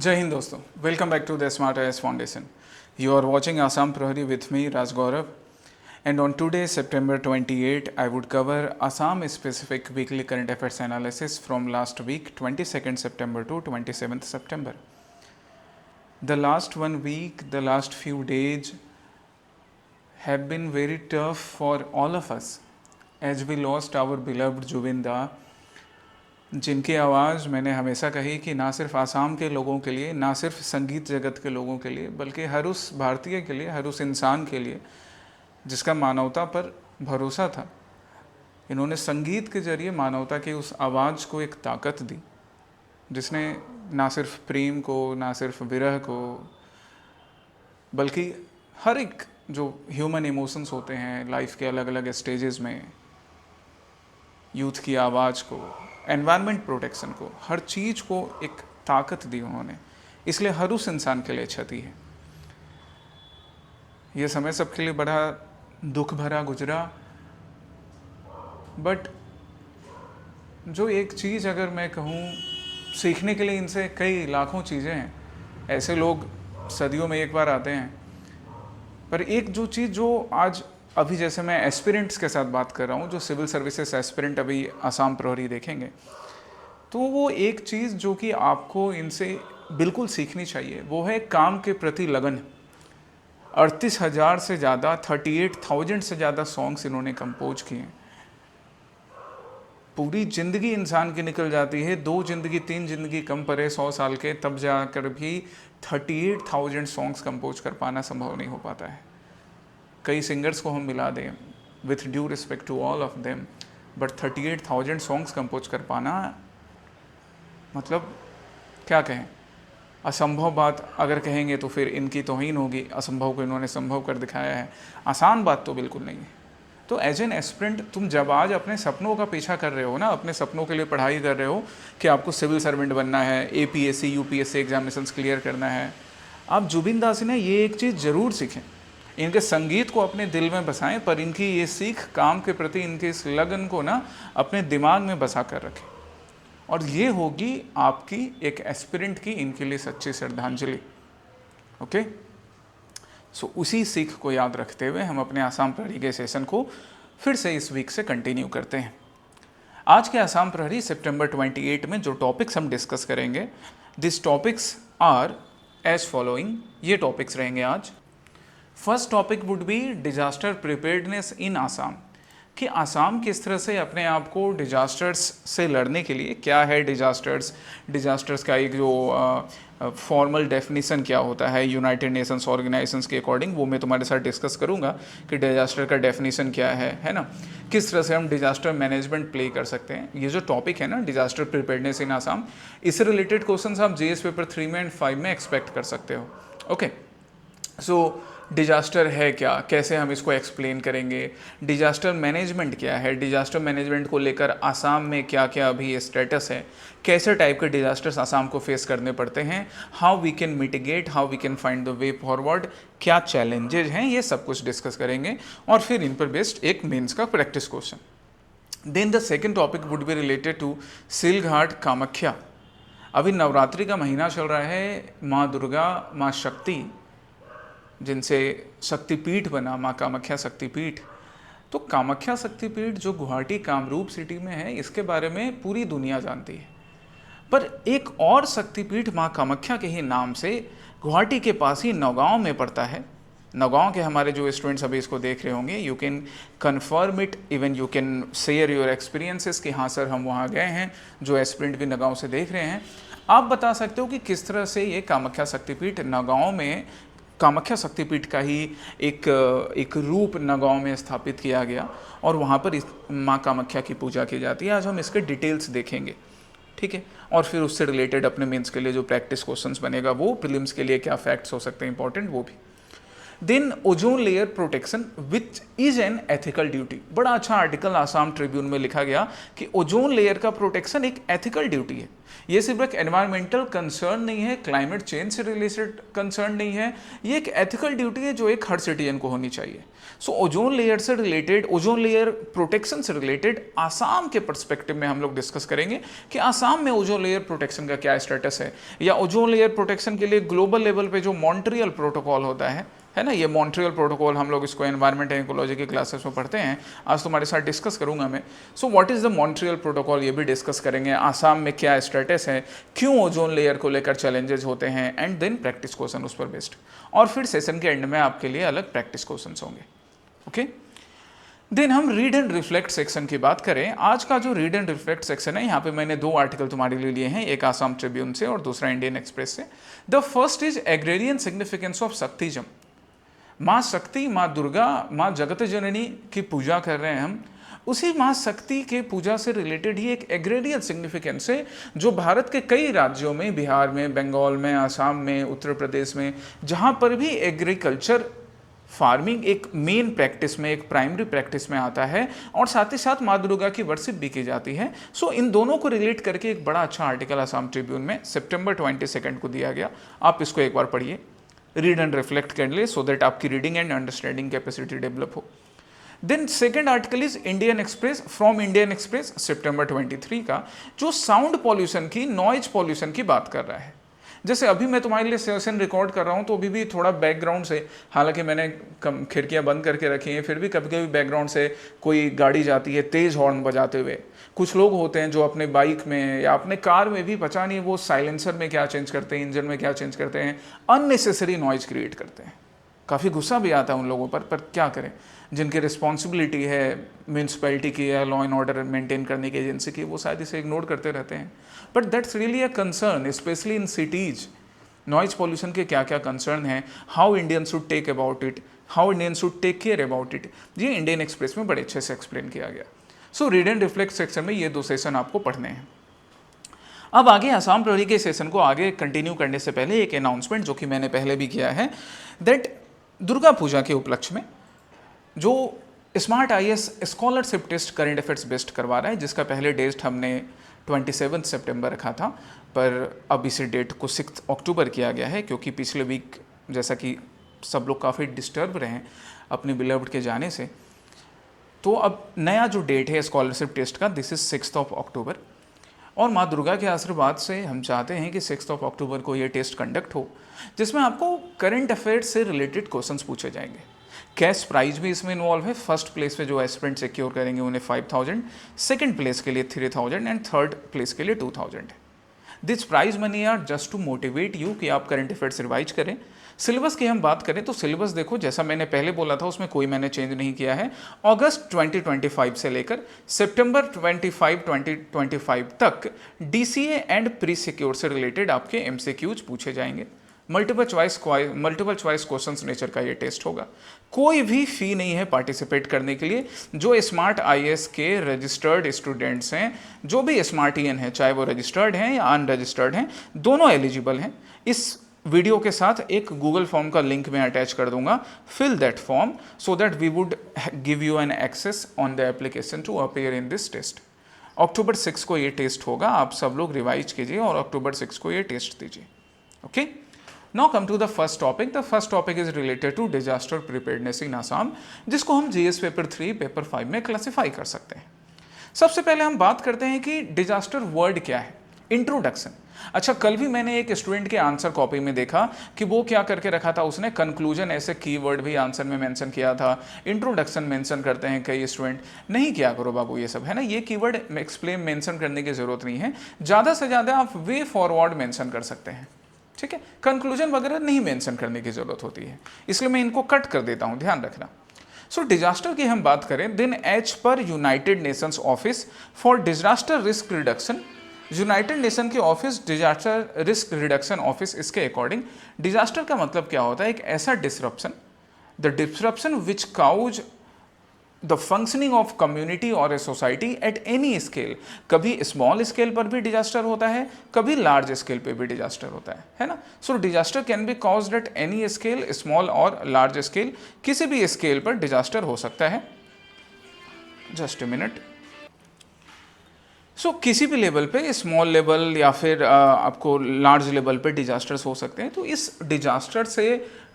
Jai Hind दोस्तों, welcome back to the Smart IAS Foundation. You are watching Assam Prahari with me, Raj Gaurav. And on today's September 28, I would cover Assam specific weekly current affairs analysis from last week, 22nd September to 27th September. The last 1 week, the last few days have been very tough for all of us as we lost our beloved Juvinda, जिनकी आवाज़ मैंने हमेशा कही कि ना सिर्फ आसाम के लोगों के लिए, ना सिर्फ संगीत जगत के लोगों के लिए, बल्कि हर उस भारतीय के लिए, हर उस इंसान के लिए जिसका मानवता पर भरोसा था। इन्होंने संगीत के जरिए मानवता की उस आवाज़ को एक ताकत दी जिसने ना सिर्फ प्रेम को, ना सिर्फ विरह को, बल्कि हर एक जो ह्यूमन इमोशंस होते हैं लाइफ के अलग अलग स्टेजेस में, यूथ की आवाज़ को, एनवायरनमेंट प्रोटेक्शन को, हर चीज़ को एक ताकत दी उन्होंने। इसलिए हर उस इंसान के लिए क्षति है। ये समय सबके लिए बड़ा दुख भरा गुजरा, बट जो एक चीज़ अगर मैं कहूँ सीखने के लिए, इनसे कई लाखों चीज़ें हैं। ऐसे लोग सदियों में एक बार आते हैं, पर एक जो चीज़ जो आज अभी जैसे मैं एस्पिरेंट्स के साथ बात कर रहा हूँ, जो सिविल सर्विसेज एस्पिरेंट अभी आसाम प्रहरी देखेंगे, तो वो एक चीज़ जो कि आपको इनसे बिल्कुल सीखनी चाहिए, वो है काम के प्रति लगन। 38,000 से ज़्यादा, 38,000 से ज़्यादा सॉन्ग्स इन्होंने कंपोज किए। पूरी ज़िंदगी इंसान की निकल जाती है, 2 ज़िंदगी 3 ज़िंदगी कम पड़े 100 साल के, तब जाकर भी 38,000 सॉन्ग्स कंपोज कर पाना संभव नहीं हो पाता है। कई सिंगर्स को हम मिला दें, with due respect to all of them, but 38,000 songs compose कर पाना, मतलब क्या कहें, असंभव बात अगर कहेंगे तो फिर इनकी तौहीन होगी। असंभव को इन्होंने संभव कर दिखाया है, आसान बात तो बिल्कुल नहीं है। तो एज एन एस्पिरेंट, तुम जब आज अपने सपनों का पीछा कर रहे हो ना, अपने सपनों के लिए पढ़ाई कर रहे हो कि आपको सिविल सर्वेंट बनना है, APSC UPSC एग्जामिनेशंस क्लियर करना है, आप जुबिन दास ने ये एक चीज़ ज़रूर सीखें। इनके संगीत को अपने दिल में बसाएं, पर इनकी ये सीख काम के प्रति इनके इस लगन को ना अपने दिमाग में बसा कर रखें, और ये होगी आपकी एक एस्पिरेंट की इनके लिए सच्ची श्रद्धांजलि। ओके, सो उसी सीख को याद रखते हुए हम अपने आसाम प्रहरी के सेशन को फिर से इस वीक से कंटिन्यू करते हैं। आज के आसाम प्रहरी सितंबर 28 में जो टॉपिक्स हम डिस्कस करेंगे, this topics are as following. ये टॉपिक्स रहेंगे आज। First topic would be disaster preparedness in Assam, कि आसाम किस तरह से अपने आप को डिजास्टर्स से लड़ने के लिए, क्या है डिजास्टर्स का एक जो फॉर्मल डेफिनेशन क्या होता है यूनाइटेड नेशंस ऑर्गेनाइजेशंस के अकॉर्डिंग, वो मैं तुम्हारे साथ डिस्कस करूंगा कि डिजास्टर का डेफिनेशन क्या है ना, किस तरह से हम डिजास्टर मैनेजमेंट प्ले कर सकते हैं। ये जो टॉपिक है ना, डिजास्टर प्रिपेयर्डनेस इन आसाम, इससे रिलेटेड क्वेश्चन आप GS पेपर 3 में एंड 5 में एक्सपेक्ट कर सकते हो। ओके, सो डिजास्टर है क्या, कैसे हम इसको एक्सप्लेन करेंगे, डिजास्टर मैनेजमेंट क्या है, डिजास्टर मैनेजमेंट को लेकर आसाम में क्या क्या अभी स्टेटस है, कैसे टाइप के डिजास्टर्स आसाम को फेस करने पड़ते हैं, how we can mitigate, how we can find the way forward, क्या चैलेंजेज हैं, ये सब कुछ डिस्कस करेंगे, और फिर इन पर बेस्ड एक मेंस का practice question. Then the second topic would be related to Silghat Kamakhya. अभी नवरात्रि का महीना चल रहा है, माँ दुर्गा, माँ शक्ति, जिनसे शक्तिपीठ बना, माँ कामाख्या शक्तिपीठ। तो कामाख्या शक्तिपीठ जो गुवाहाटी कामरूप सिटी में है, इसके बारे में पूरी दुनिया जानती है, पर एक और शक्तिपीठ माँ कामाख्या के ही नाम से गुवाहाटी के पास ही नौगांव में पड़ता है। नौगांव के हमारे जो स्टूडेंट्स अभी इसको देख रहे होंगे, you can confirm it, even you can share your experiences कि हाँ सर हम वहाँ गए हैं, जो एस्पिरेंट भी नौगांव से देख रहे हैं। आप बता सकते हो कि किस तरह से ये कामाख्या शक्तिपीठ नौगांव में, कामाख्या शक्तिपीठ का ही एक रूप नगांव में स्थापित किया गया, और वहाँ पर माँ कामाख्या की पूजा की जाती है। आज हम इसके डिटेल्स देखेंगे, ठीक है, और फिर उससे रिलेटेड अपने मेंस के लिए जो प्रैक्टिस क्वेश्चंस बनेगा, वो प्रीलिम्स के लिए क्या फैक्ट्स हो सकते हैं इंपॉर्टेंट, वो भी। Then ozone layer protection which is an ethical duty. बड़ा अच्छा आर्टिकल आसाम ट्रिब्यून में लिखा गया कि ओजोन लेयर का प्रोटेक्शन एक एथिकल ड्यूटी है। ये सिर्फ एक एनवायरमेंटल कंसर्न नहीं है, क्लाइमेट चेंज से रिलेटेड कंसर्न नहीं है, ये एक एथिकल ड्यूटी है जो एक हर सिटीजन को होनी चाहिए। सो ओजोन लेयर से रिलेटेड, ओजोन लेयर प्रोटेक्शन से रिलेटेड आसाम के पर्सपेक्टिव में हम लोग डिस्कस करेंगे कि आसाम में ओजोन लेयर प्रोटेक्शन का क्या स्टेटस है, या ओजोन लेयर प्रोटेक्शन के लिए ग्लोबल लेवल पे जो मॉन्ट्रियल प्रोटोकॉल होता है ना, ये मॉन्ट्रियल प्रोटोकॉल हम लोग इसको एनवायरमेंट एंड इकोलॉजी के क्लासेस में पढ़ते हैं, आज तुम्हारे साथ डिस्कस करूंगा मैं। So what is the Montreal protocol, ये भी डिस्कस करेंगे। आसाम में क्या स्टेटस है, क्यों ओजोन लेयर को लेकर चैलेंजेस होते हैं, एंड देन प्रैक्टिस क्वेश्चन उस पर बेस्ड, और फिर सेशन के एंड में आपके लिए अलग प्रैक्टिस क्वेश्चन होंगे। ओके, देन हम रीड एंड रिफ्लेक्ट सेक्शन की बात करें। आज का जो रीड एंड रिफ्लेक्ट सेक्शन है, यहाँ पे मैंने दो आर्टिकल तुम्हारे लिए लिए हैं, एक आसाम ट्रिब्यून से और दूसरा इंडियन एक्सप्रेस से। The first is agrarian significance of Shaktism. माँ शक्ति, माँ दुर्गा, माँ जगत जननी की पूजा कर रहे हैं हम, उसी माँ शक्ति के पूजा से रिलेटेड ही एक एग्रेरियन सिग्निफिकेंस है जो भारत के कई राज्यों में, बिहार में, बंगाल में, आसाम में, उत्तर प्रदेश में, जहाँ पर भी एग्रीकल्चर फार्मिंग एक मेन प्रैक्टिस में, एक प्राइमरी प्रैक्टिस में आता है, और साथ ही साथ माँ दुर्गा की वर्शिप भी की जाती है। सो इन दोनों को रिलेट करके एक बड़ा अच्छा आर्टिकल आसाम ट्रिब्यून में सितंबर 22 को दिया गया। आप इसको एक बार पढ़िए, रीड एंड रिफ्लेक्ट कर ले, सो दैट आपकी reading and understanding capacity develop हो। Then second article is Indian Express, from Indian Express सितंबर 23 का, जो साउंड पॉल्यूशन की, नॉइज पॉल्यूशन की बात कर रहा है। जैसे अभी मैं तुम्हारे लिए सेशन रिकॉर्ड कर रहा हूँ तो अभी भी थोड़ा बैकग्राउंड से, हालांकि मैंने खिड़कियाँ बंद करके रखी हैं, फिर भी कभी कभी बैकग्राउंड से कोई गाड़ी जाती है तेज़ हॉर्न बजाते हुए। कुछ लोग होते हैं जो अपने बाइक में या अपने कार में भी, पता नहीं वो साइलेंसर में क्या चेंज करते हैं, इंजन में क्या चेंज करते हैं, अननेसेसरी नॉइज क्रिएट करते हैं। काफ़ी गुस्सा भी आता है उन लोगों पर क्या करें, जिनकी रिस्पॉन्सिबिलिटी है म्यूनसिपैलिटी की या लॉ एंड ऑर्डर मेंटेन करने की एजेंसी की, वो शायद इसे इग्नोर करते रहते हैं। But that's really a concern, especially in cities. Noise pollution के क्या क्या कंसर्न हैं, how Indian should take about it, how Indian should take care about it, ये इंडियन एक्सप्रेस में बड़े अच्छे से एक्सप्लेन किया गया। So read and reflect section में ये दो सेशन आपको पढ़ने हैं। अब आगे आसाम प्रहरी के सेशन को आगे कंटिन्यू करने से पहले एक अनाउंसमेंट जो कि मैंने पहले भी किया है, दैट दुर्गा पूजा के उपलक्ष्य में जो smart IAS scholarship test current affairs based करवा रहा है, जिसका पहले डेट हमने 27 सितंबर रखा था, पर अब इसी डेट को 6 अक्टूबर किया गया है, क्योंकि पिछले वीक जैसा कि सब लोग काफ़ी डिस्टर्ब रहे हैं अपने बिलव्ड के जाने से, तो अब नया जो डेट है स्कॉलरशिप टेस्ट का, दिस इज 6 अक्टूबर। और माँ दुर्गा के आशीर्वाद से हम चाहते हैं कि 6 अक्टूबर को ये टेस्ट कंडक्ट हो, जिसमें आपको करंट अफेयर्स से रिलेटेड क्वेश्चंस पूछे जाएंगे। कैश प्राइज भी इसमें इन्वॉल्व है। फर्स्ट प्लेस पे जो एस्पिरेंट सिक्योर करेंगे उन्हें 5000, सेकंड प्लेस के लिए 3000 एंड थर्ड प्लेस के लिए 2000 है। This prize money are just to motivate you कि आप करंट अफेयर्स रिवाइज करें। सिलेबस की हम बात करें तो सिलेबस देखो, जैसा मैंने पहले बोला था, उसमें कोई मैंने चेंज नहीं किया है। अगस्त 2025 से लेकर सितंबर 25, 2025 तक DCA एंड प्री सिक्योर से रिलेटेड आपके MCQs पूछे जाएंगे। मल्टीपल चॉइस क्वेश्चंस नेचर का ये टेस्ट होगा। कोई भी फी नहीं है पार्टिसिपेट करने के लिए। जो स्मार्ट IAS के रजिस्टर्ड स्टूडेंट्स हैं, जो भी स्मार्टियन है, चाहे वो रजिस्टर्ड हैं या अनरजिस्टर्ड हैं, दोनों एलिजिबल हैं। इस वीडियो के साथ एक गूगल फॉर्म का लिंक मैं अटैच कर दूंगा, fill that form so that we would give you an access on the application to appear in this test. अक्टूबर 6 को ये टेस्ट होगा, आप सब लोग रिवाइज कीजिए और अक्टूबर 6 को ये टेस्ट दीजिए। Okay, now come to the first topic. The first topic is related to disaster preparedness in Assam, जिसको हम GS पेपर 3 पेपर 5 में क्लासीफाई कर सकते हैं। सबसे पहले हम बात करते हैं कि डिजास्टर वर्ड क्या है। इंट्रोडक्शन। अच्छा, कल भी मैंने एक स्टूडेंट के आंसर कॉपी में देखा कि वो क्या करके रखा था, उसने कंक्लूजन ऐसे कीवर्ड भी आंसर में मेंशन किया था, इंट्रोडक्शन मेंशन करते हैं कई स्टूडेंट। नहीं किया करो बाबू ये सब, है ना। ये कीवर्ड एक्सप्लेन मेंशन करने की जरूरत नहीं है, ज़्यादा से ज़्यादा आप वे फॉरवर्ड मेंशन कर सकते हैं, ठीक है। कंक्लूजन वगैरह नहीं मेंशन करने की जरूरत होती है, इसलिए मैं इनको कट कर देता हूँ, ध्यान रखना। सो डिजास्टर की हम बात करें, then as per United Nations office for disaster risk reduction, United Nation के office disaster risk reduction office, इसके अकॉर्डिंग डिजास्टर का मतलब क्या होता है, एक ऐसा disruption, the disruption which cause the functioning of community और a society at any scale. कभी स्मॉल स्केल पर भी डिजास्टर होता है, कभी लार्ज स्केल पे भी डिजास्टर होता है ना। So disaster can be caused at any scale, small और लार्ज स्केल, किसी भी स्केल पर डिजास्टर हो सकता है। Just a minute. सो किसी भी लेवल पे, स्मॉल लेवल या फिर आपको लार्ज लेवल पे डिजास्टर्स हो सकते हैं। तो इस डिजास्टर से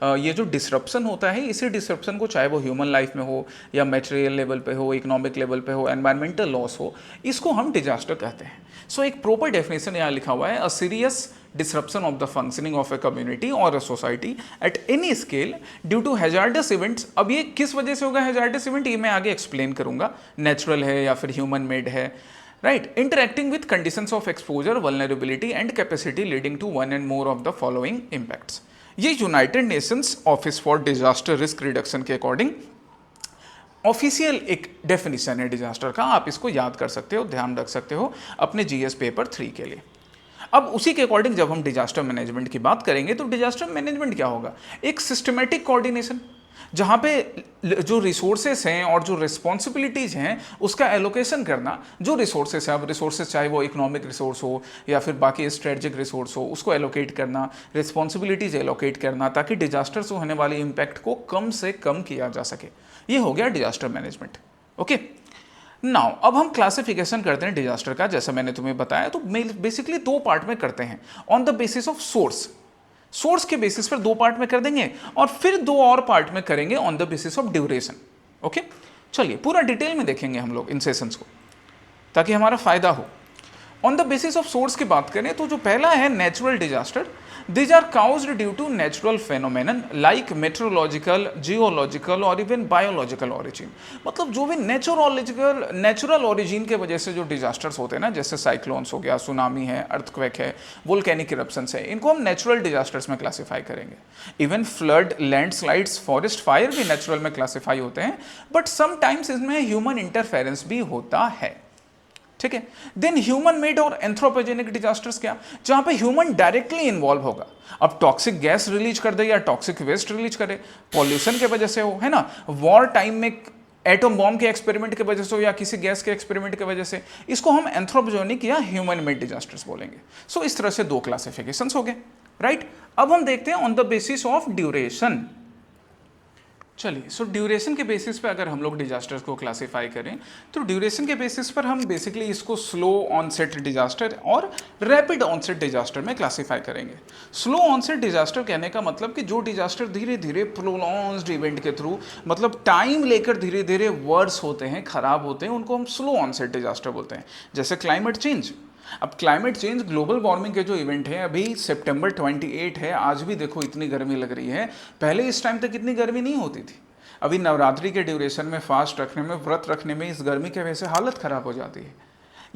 ये जो डिसरप्शन होता है, इसी डिसरप्शन को, चाहे वो ह्यूमन लाइफ में हो या मटेरियल लेवल पे हो, इकोनॉमिक लेवल पे हो, एनवायरमेंटल लॉस हो, इसको हम डिजास्टर कहते हैं। सो एक प्रॉपर डेफिनेशन यहाँ लिखा हुआ है, a serious disruption of the functioning of a community और a society at any scale due to hazardous events. अब ये किस वजह से होगा हैजार्डस इवेंट, ये मैं आगे एक्सप्लेन करूंगा, नेचुरल है या फिर ह्यूमन मेड है, right? Interacting with conditions of exposure, vulnerability and capacity leading to one and more of the following impacts. ये United Nations office for disaster risk reduction के अकॉर्डिंग ऑफिशियल एक definition है disaster का, आप इसको याद कर सकते हो, ध्यान रख सकते हो अपने जीएस पेपर 3 के लिए। अब उसी के अकॉर्डिंग जब हम डिजास्टर मैनेजमेंट की बात करेंगे तो डिजास्टर मैनेजमेंट क्या होगा, एक सिस्टमेटिक कोऑर्डिनेशन, जहाँ पे जो रिसोर्सेस हैं और जो रिस्पॉन्सिबिलिटीज़ हैं उसका एलोकेशन करना। जो रिसोर्सेस है, अब रिसोर्सेस चाहे वो इकोनॉमिक रिसोर्स हो या फिर बाकी स्ट्रेटजिक रिसोर्स हो, उसको एलोकेट करना, रिस्पॉन्सिबिलिटीज एलोकेट करना, ताकि डिजास्टर से होने वाले इम्पैक्ट को कम से कम किया जा सके। ये हो गया डिजास्टर मैनेजमेंट। ओके, नाउ अब हम क्लासिफिकेशन करते हैं डिजास्टर का, जैसा मैंने तुम्हें बताया। तो बेसिकली 2 पार्ट में करते हैं, on the basis of source के बेसिस पर 2 पार्ट में कर देंगे, और फिर 2 और पार्ट में करेंगे on the basis of duration. Okay, चलिए पूरा डिटेल में देखेंगे हम लोग इन सेशंस को, ताकि हमारा फायदा हो। On the basis of source की बात करें तो जो पहला है natural disaster, these are caused due to natural phenomenon like meteorological, geological और इवन बायोलॉजिकल ऑरिजिन। मतलब जो भी नेचुरल ऑरिजिन के वजह से जो डिजास्टर्स होते हैं ना, जैसे साइक्लोन्स हो गया, सुनामी है, अर्थक्वेक है, वोल्केनिक इरप्शंस है, इनको हम नेचुरल डिजास्टर्स में क्लासीफाई करेंगे। Even flood, landslides, forest fire भी नेचुरल में क्लासीफाई होते हैं, बट समटाइम्स इसमें ह्यूमन इंटरफेरेंस भी होता है। ठीक है, देन ह्यूमन मेड और एंथ्रोपोजेनिक डिजास्टर्स क्या, जहां पे ह्यूमन डायरेक्टली इन्वॉल्व होगा। अब टॉक्सिक गैस रिलीज कर दे या टॉक्सिक वेस्ट रिलीज करे, पॉल्यूशन के वजह से हो, है ना, वॉर टाइम में एटम बॉम्ब के एक्सपेरिमेंट की वजह से हो या किसी गैस के एक्सपेरिमेंट की वजह से, इसको हम एंथ्रोपोजेनिक या ह्यूमन मेड डिजास्टर्स बोलेंगे। सो इस तरह से 2 क्लासिफिकेशंस हो गए, राइट। अब हम देखते हैं on the basis of duration. चलिए, सो ड्यूरेशन के बेसिस पे अगर हम लोग डिजास्टर्स को क्लासीफाई करें तो ड्यूरेशन के बेसिस पर हम बेसिकली इसको स्लो ऑनसेट डिजास्टर और रैपिड ऑनसेट डिजास्टर में क्लासीफाई करेंगे। स्लो ऑनसेट डिजास्टर कहने का मतलब कि जो डिजास्टर धीरे धीरे प्रोलॉन्ग्ड इवेंट के थ्रू, मतलब टाइम लेकर धीरे धीरे वर्स होते हैं, खराब होते हैं, उनको हम स्लो ऑनसेट डिजास्टर बोलते हैं। जैसे क्लाइमेट चेंज। अब क्लाइमेट चेंज, ग्लोबल वार्मिंग के जो इवेंट है, अभी सितंबर 28 है, आज भी देखो इतनी गर्मी लग रही है, पहले इस टाइम तक इतनी गर्मी नहीं होती थी। अभी नवरात्रि के ड्यूरेशन में, फास्ट रखने में, व्रत रखने में इस गर्मी के वजह से हालत खराब हो जाती है।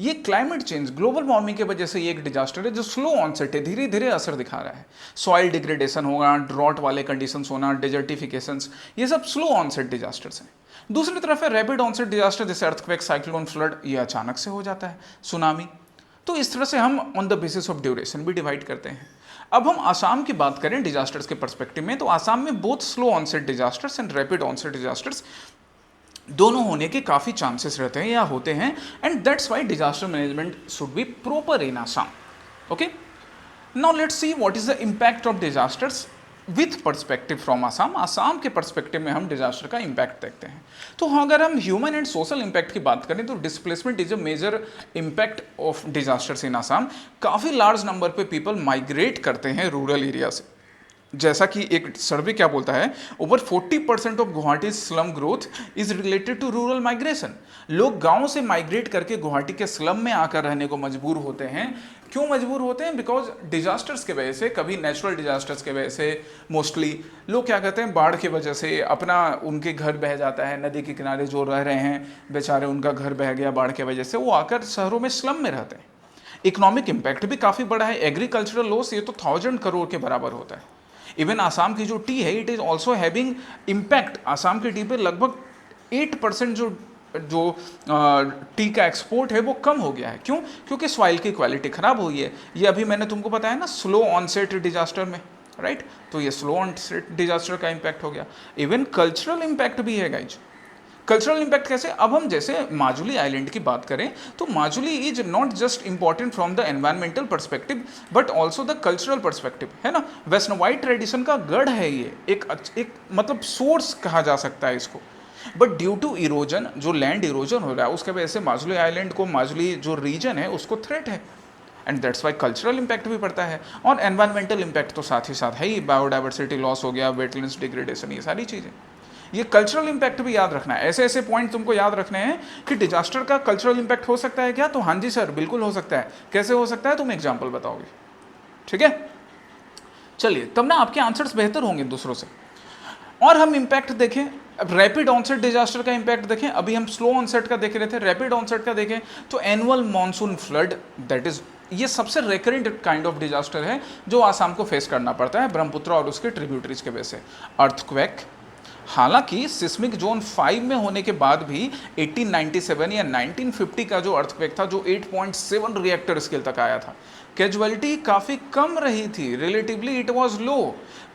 ये क्लाइमेट चेंज, ग्लोबल वार्मिंग की वजह से ये एक डिजास्टर है जो स्लो ऑनसेट है, धीरे धीरे असर दिखा रहा है। सॉइल डिग्रेडेशन होगा, ड्रॉट वाले कंडीशंस होना, डेजर्टिफिकेशंस, ये सब स्लो ऑनसेट डिजास्टर्स हैं। दूसरी तरफ है रैपिड ऑनसेट डिजास्टर, जैसे अर्थक्वेक, साइक्लोन, फ्लड, ये अचानक से हो जाता है, सुनामी। तो इस तरह से हम on the basis of duration भी डिवाइड करते हैं। अब हम आसाम की बात करें डिजास्टर्स के पर्सपेक्टिव में, तो आसाम में both slow onset disasters and rapid onset disasters दोनों होने के काफ़ी चांसेस रहते हैं या होते हैं, and that's why disaster management should be proper in Assam. Okay, now let's see what is the impact of disasters with perspective from Assam. Assam के परस्पेक्टिव में हम डिजास्टर का इम्पैक्ट देखते हैं। तो अगर हम ह्यूमन एंड सोशल इम्पैक्ट की बात करें तो displacement is a major impact of disasters in Assam. काफ़ी लार्ज नंबर पे पीपल माइग्रेट करते हैं रूरल एरिया से। जैसा कि एक सर्वे क्या बोलता है, over 40% of Guwahati slum growth is related to rural migration. लोग गांव से माइग्रेट करके गुवाहाटी के स्लम में आकर रहने को मजबूर होते हैं। क्यों मजबूर होते हैं? बिकॉज डिजास्टर्स के वजह से, कभी नेचुरल डिजास्टर्स के वजह से, मोस्टली लोग क्या कहते हैं, बाढ़ की वजह से अपना उनके घर बह जाता है, नदी के किनारे जो रह रहे हैं बेचारे, उनका घर बह गया बाढ़ की वजह से, वो आकर शहरों में स्लम में रहते हैं। इकोनॉमिक इम्पैक्ट भी काफ़ी बड़ा है। एग्रीकल्चरल लॉस ये तो 1000 करोड़ के बराबर होता है। इवन आसाम की जो टी है, it is also having impact. Assam की टी पे लगभग 8% जो टी का एक्सपोर्ट है वो कम हो गया है। क्यों? क्योंकि सॉइल की क्वालिटी ख़राब हुई है। ये अभी मैंने तुमको बताया ना, स्लो ऑनसेट डिजास्टर में, राइट? तो ये स्लो ऑनसेट डिजास्टर का इम्पैक्ट हो गया। इवन कल्चरल इम्पैक्ट भी है गाइज। कल्चरल इम्पैक्ट कैसे, अब हम जैसे माजुली आइलैंड की बात करें तो Majuli is not just important from the environmental perspective but also the cultural perspective, है ना। वैष्णवाइट ट्रेडिशन का गढ़ है ये, एक मतलब सोर्स कहा जा सकता है इसको। बट ड्यू टू इरोजन, जो लैंड इरोजन हो रहा है उसके वजह से माजुली आइलैंड को, माजुली जो रीजन है उसको थ्रेट है, and that's why cultural impact भी पड़ता है। और एनवायरमेंटल इम्पैक्ट तो साथ ही साथ है ही, बायोडाइवर्सिटी लॉस हो गया, वेटलैंड्स डिग्रेडेशन, ये सारी चीज़ें। ये कल्चरल इम्पैक्ट भी याद रखना है, ऐसे ऐसे पॉइंट तुमको याद रखने हैं कि डिजास्टर का कल्चरल इम्पैक्ट हो सकता है क्या, तो हाँ जी सर बिल्कुल हो सकता है। कैसे हो सकता है, तुम एग्जाम्पल बताओगे, ठीक है। चलिए तब ना आपके आंसर्स बेहतर होंगे दूसरों से। और हम इम्पैक्ट देखें, रैपिड ऑनसेट डिजास्टर का इम्पैक्ट देखें, अभी हम स्लो ऑनसेट का देख रहे थे, रैपिड ऑनसेट का देखें तो annual monsoon flood, that is, ये सबसे रेकरेंट काइंड ऑफ डिजास्टर है जो आसाम को फेस करना पड़ता है ब्रह्मपुत्र और उसके ट्रिब्यूटरीज के वजह से। अर्थक्वेक, हालांकि सिस्मिक जोन 5 में होने के बाद भी 1897 या 1950 का जो अर्थक्वेक था जो 8.7 रिएक्टर स्केल तक आया था, कैजुअलिटी काफ़ी कम रही थी, रिलेटिवली इट वाज लो।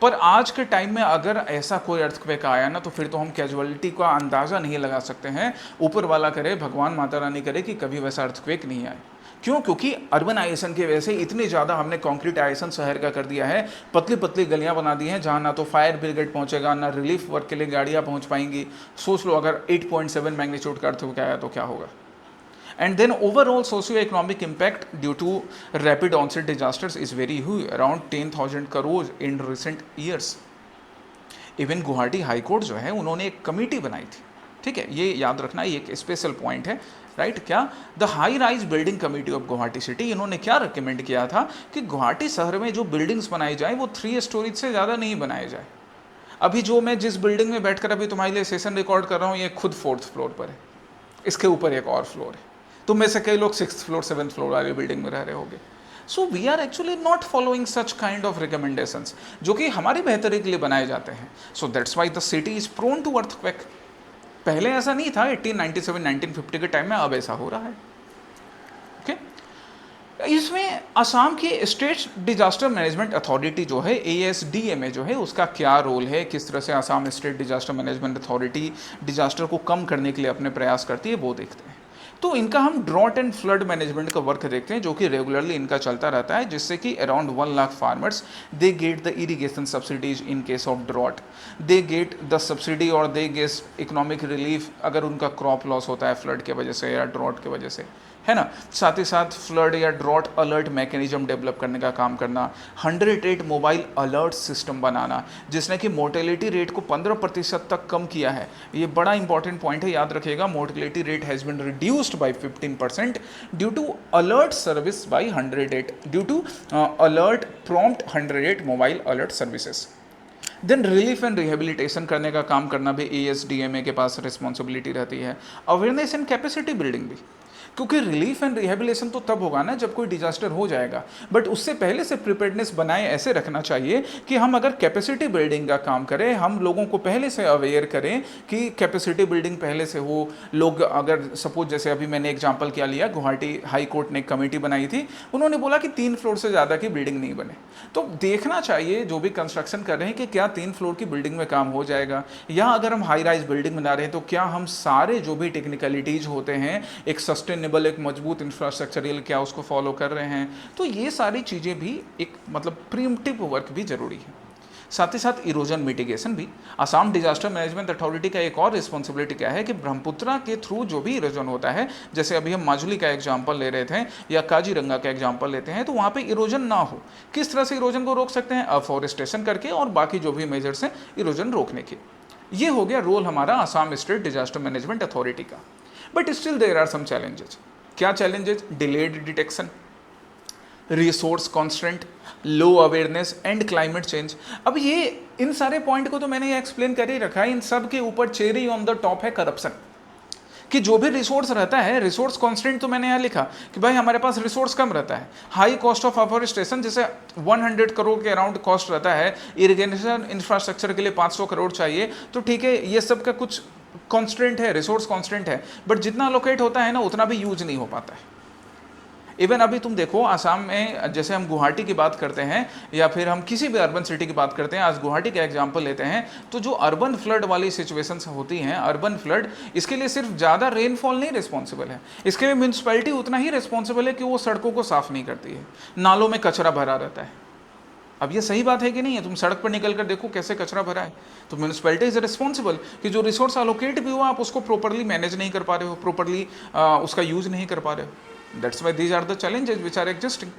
पर आज के टाइम में अगर ऐसा कोई अर्थक्वेक आया ना तो फिर तो हम कैजुअलिटी का अंदाज़ा नहीं लगा सकते हैं। ऊपर वाला करे, भगवान माता रानी करे कि कभी वैसा अर्थक्वेक नहीं आए। क्यों? क्योंकि अर्बनाइजेशन की वजह से इतनी ज़्यादा हमने कंक्रीटाइजेशन शहर का कर दिया है, पतली पतली गलियां बना दी हैं जहाँ ना तो फायर ब्रिगेड पहुंचेगा, ना रिलीफ वर्क के लिए गाड़ियाँ पहुंच पाएंगी। सोच लो अगर 8.7 मैग्नीट्यूड का अर्थक्वेक आया तो क्या होगा। And then overall socio-economic impact due to rapid onset disasters is very huge, around 10,000 crores in recent years. Even Guwahati high court जो है उन्होंने एक कमेटी बनाई थी, ठीक है, ये याद रखना, ये एक स्पेशल पॉइंट है, राइट। क्या? The high rise building committee of Guwahati city, इन्होंने क्या रिकमेंड किया था कि गुवाहाटी शहर में जो बिल्डिंग्स बनाई जाए वो 3 स्टोरीज से ज़्यादा नहीं बनाए जाए। अभी जो मैं जिस बिल्डिंग में बैठकर अभी तुम्हारे लिए सेशन रिकॉर्ड कर रहा हूँ ये खुद 4th फ्लोर पर है, इसके ऊपर एक और फ्लोर है, तुम में से कई लोग 6th फ्लोर 7th फ्लोर वाली बिल्डिंग में रह रहे होंगे। So we are actually not following such kind of recommendations जो कि हमारी बेहतरी के लिए बनाए जाते हैं। So that's why the city is prone to earthquake. पहले ऐसा नहीं था, 1897 1950 के टाइम में, अब ऐसा हो रहा है, ओके। इसमें असम की स्टेट डिजास्टर मैनेजमेंट अथॉरिटी जो है, ASDMA जो है, उसका क्या रोल है, किस तरह से Assam state disaster management authority disaster को कम करने के लिए अपने प्रयास करती है, वो देखते हैं। तो इनका हम ड्रॉट एंड फ्लड मैनेजमेंट का वर्क देखते हैं जो कि रेगुलरली इनका चलता रहता है, जिससे कि around 1 lakh farmers they get the irrigation subsidies in case of drought, they get the subsidy और दे गेट इकोनॉमिक रिलीफ अगर उनका क्रॉप लॉस होता है फ्लड के वजह से या ड्रॉट के वजह से, है ना। साथ ही साथ फ्लड या ड्रॉट अलर्ट मैकेनिज्म डेवलप करने का काम करना, 108 मोबाइल अलर्ट सिस्टम बनाना जिसने कि मोर्टेलिटी रेट को 15% तक कम किया है। ये बड़ा इंपॉर्टेंट पॉइंट है, याद रखिएगा, mortality rate has been reduced by 15% due to alert service by 108, due to alert prompt 108 mobile alert services. Then relief and rehabilitation करने का काम करना भी ASDMA के पास रिस्पॉन्सिबिलिटी रहती है। अवेयरनेस एंड कैपेसिटी बिल्डिंग भी, क्योंकि रिलीफ एंड रिहेबिलिटेशन तो तब होगा ना जब कोई डिजास्टर हो जाएगा, बट उससे पहले से प्रिपेयर्डनेस बनाए ऐसे रखना चाहिए कि हम अगर कैपेसिटी बिल्डिंग का काम करें, हम लोगों को पहले से अवेयर करें कि कैपेसिटी बिल्डिंग पहले से हो। लोग अगर सपोज जैसे अभी मैंने एग्जांपल क्या लिया, गुवाहाटी हाई कोर्ट ने एक कमेटी बनाई थी, उन्होंने बोला कि 3 फ्लोर से ज़्यादा की बिल्डिंग नहीं बने। तो देखना चाहिए जो भी कंस्ट्रक्शन कर रहे हैं कि क्या 3 फ्लोर की बिल्डिंग में काम हो जाएगा, या अगर हम हाई राइज बिल्डिंग बना रहे हैं तो क्या हम सारे जो भी टेक्निकलिटीज होते हैं, एक सस्टेनेबल एक मजबूत इंफ्रास्ट्रक्चरल, क्या उसको फॉलो कर रहे हैं। तो ये सारी चीज़ें भी एक मतलब प्रीएम्प्टिव वर्क भी जरूरी है। साथ ही साथ इरोजन मिटिगेशन भी, असम डिजास्टर मैनेजमेंट अथॉरिटी का एक और रिस्पॉन्सिबिलिटी क्या है कि ब्रह्मपुत्रा के थ्रू जो भी इरोजन होता है, जैसे अभी हम माजुली का एग्जांपल ले रहे थे या काजीरंगा का एग्जांपल लेते हैं, तो वहाँ पे इरोजन ना हो, किस तरह से इरोजन को रोक सकते हैं, अफॉरेस्टेशन करके और बाकी जो भी मेजर्स हैं इरोजन रोकने के। ये हो गया रोल हमारा Assam state disaster management authority का। But still there are some challenges. क्या challenges? Delayed detection, resource constraint, low awareness and climate change. अब ये इन सारे पॉइंट को तो मैंने ये एक्सप्लेन कर ही रखा है, इन सब के ऊपर चेरी ऑन द टॉप है करप्शन, कि जो भी रिसोर्स रहता है, रिसोर्स कॉन्स्टेंट तो मैंने यहाँ लिखा कि भाई हमारे पास रिसोर्स कम रहता है, हाई कॉस्ट ऑफ अफॉरेस्टेशन, जैसे 100 करोड़ के अराउंड कॉस्ट रहता है, इरिगेशन इंफ्रास्ट्रक्चर के लिए 500 करोड़ चाहिए, तो ठीक है ये सब का कुछ कॉन्स्टेंट है, रिसोर्स कॉन्स्टेंट है, बट जितना लोकेट होता है ना उतना भी यूज नहीं हो पाता है। इवन अभी तुम देखो आसाम में, जैसे हम गुवाहाटी की बात करते हैं या फिर हम किसी भी अर्बन सिटी की बात करते हैं, आज गुवाहाटी का एग्जांपल लेते हैं, तो जो अर्बन फ्लड वाली सिचुएशंस होती हैं, अर्बन फ्लड, इसके लिए सिर्फ ज़्यादा रेनफॉल नहीं रिस्पॉन्सिबल है, इसके लिए म्यूनसिपैलिटी उतना ही रिस्पॉन्सिबल है कि वो सड़कों को साफ नहीं करती है, नालों में कचरा भरा रहता है। अब ये सही बात है कि नहीं है? तुम सड़क पर निकल कर देखो कैसे कचरा भरा है। तो म्यूनसिपैलिटी इज रिस्पॉन्सिबल कि जो रिसोर्स अलोकेट भी हुआ आप उसको प्रॉपरली मैनेज नहीं कर पा रहे हो, प्रॉपरली उसका यूज नहीं कर पा रहे हो। That's why these are the challenges which are existing,